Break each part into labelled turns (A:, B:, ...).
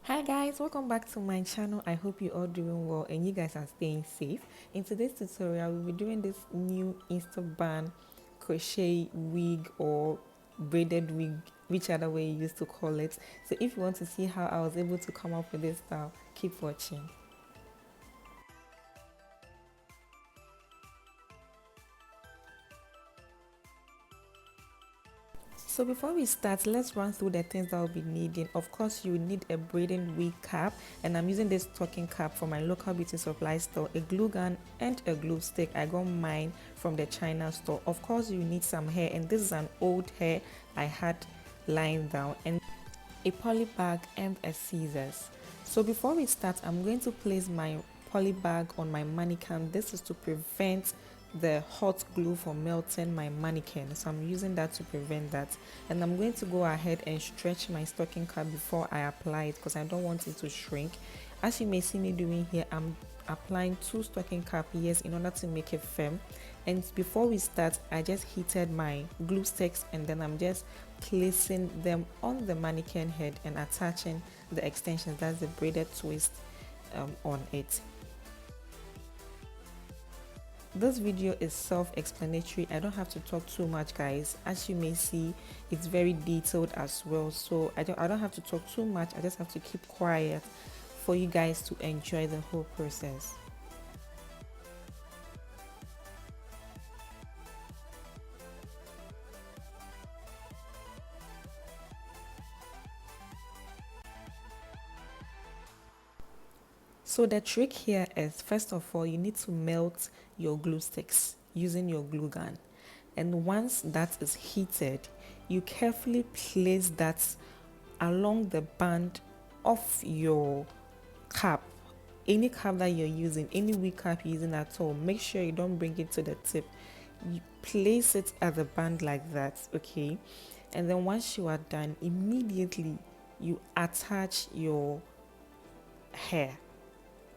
A: Hi guys, welcome back to my channel. I hope you all doing well and you guys are staying safe. In today's tutorial, we'll be doing this new Insta Bun crochet wig or braided wig, whichever way you used to call it. So if you want to see how I was able to come up with this style, keep watching. So before we start, let's run through the things that we'll be needing. Of course, you need a braiding wig cap, and I'm using this stocking cap from my local beauty supply store, a glue gun and a glue stick. I got mine from the China store. Of course, you need some hair, and this is an old hair I had lying down, and a poly bag and a scissors. So before we start, I'm going to place my poly bag on my mannequin. This is to prevent the hot glue from melting my mannequin, so I'm using that to prevent that. And I'm going to go ahead and stretch my stocking cap before I apply it because I don't want it to shrink. As you may see me doing here, I'm applying 2 stocking cap ears in order to make it firm. And before we start, I just heated my glue sticks and then I'm just placing them on the mannequin head and attaching the extensions, that's the braided twist, on it. This video is self-explanatory. I don't have to talk too much, guys. As you may see, it's very detailed as well, so I don't have to talk too much. I just have to keep quiet for you guys to enjoy the whole process. So the trick here is, first of all, you need to melt your glue sticks using your glue gun. And once that is heated, you carefully place that along the band of your cap. Any cap that you're using, any wig cap you're using at all, make sure you don't bring it to the tip. You place it at the band like that, okay? And then once you are done, immediately you attach your hair.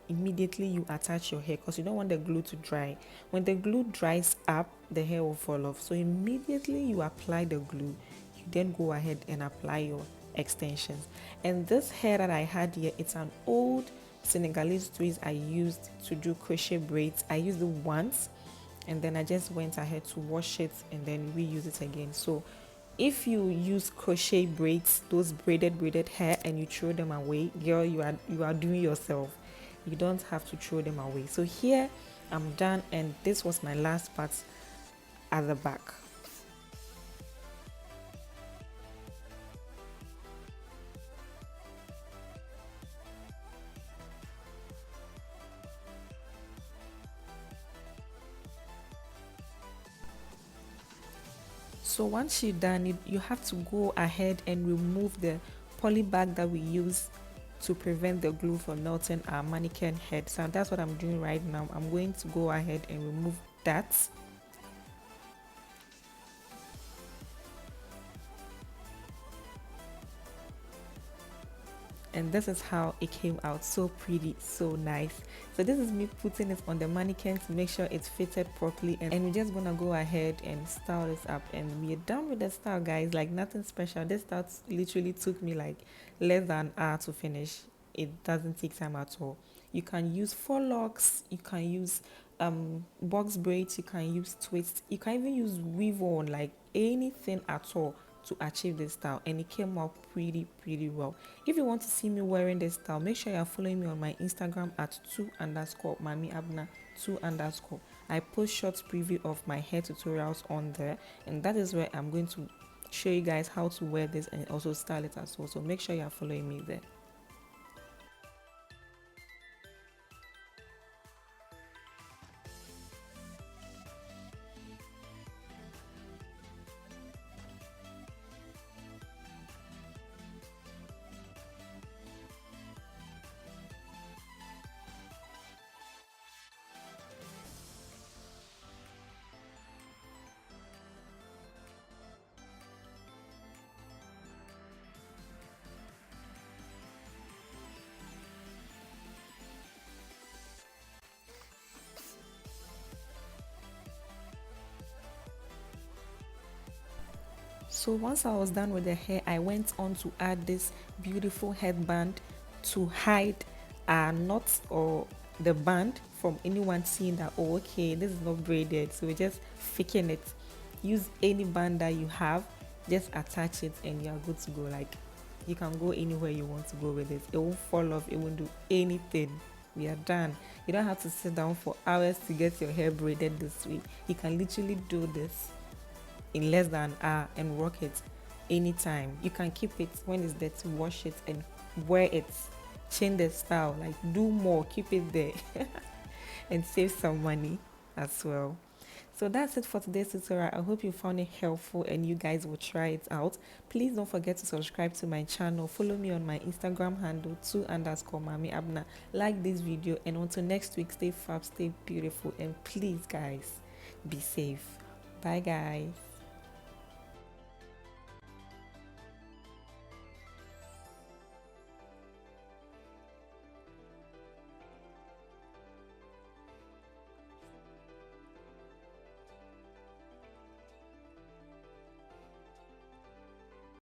A: Immediately you attach your hair because you don't want the glue to dry. When the glue dries up, the hair will fall off. So immediately you apply the glue, you then go ahead and apply your extensions. And this hair that I had here, it's an old Senegalese twist I used to do crochet braids. I used it once and then I just went ahead to wash it and then reuse it again. So if you use crochet braids, those braided hair, and you throw them away, girl, you are doing yourself. You don't have to throw them away. So here I'm done, and this was my last part at the back. So once you're done, you have to go ahead and remove the poly bag that we use to prevent the glue from melting our mannequin head. So that's what I'm doing right now. I'm going to go ahead and remove that. And this is how it came out, so pretty, so nice. So this is me putting it on the mannequin to make sure it's fitted properly, and we're just gonna go ahead and style this up and we're done with the style, guys. Like nothing special. This style literally took me like less than an hour to finish. It doesn't take time at all. You can use 4 locks, you can use box braids, you can use twists, you can even use weave on, like anything at all to achieve this style, and it came out pretty well. If you want to see me wearing this style, make sure you're following me on my Instagram at 2_mamiabna 2_. I post short preview of my hair tutorials on there, and that is where I'm going to show you guys how to wear this and also style it as well. So make sure you're following me there. So once I was done with the hair, I went on to add this beautiful headband to hide our knots or the band from anyone seeing that, oh, okay, this is not braided, so we're just faking it. Use any band that you have, just attach it and you're good to go. Like, you can go anywhere you want to go with it. It won't fall off, it won't do anything. We are done. You don't have to sit down for hours to get your hair braided this way. You can literally do this in less than an hour and rock it anytime. You can keep it when it's dirty, wash it and wear it. Change the style, like do more, keep it there and save some money as well. So that's it for today's tutorial. I hope you found it helpful and you guys will try it out. Please don't forget to subscribe to my channel. Follow me on my Instagram handle 2_Mami Abna. Like this video, and until next week, stay fab, stay beautiful, and please guys, be safe. Bye guys.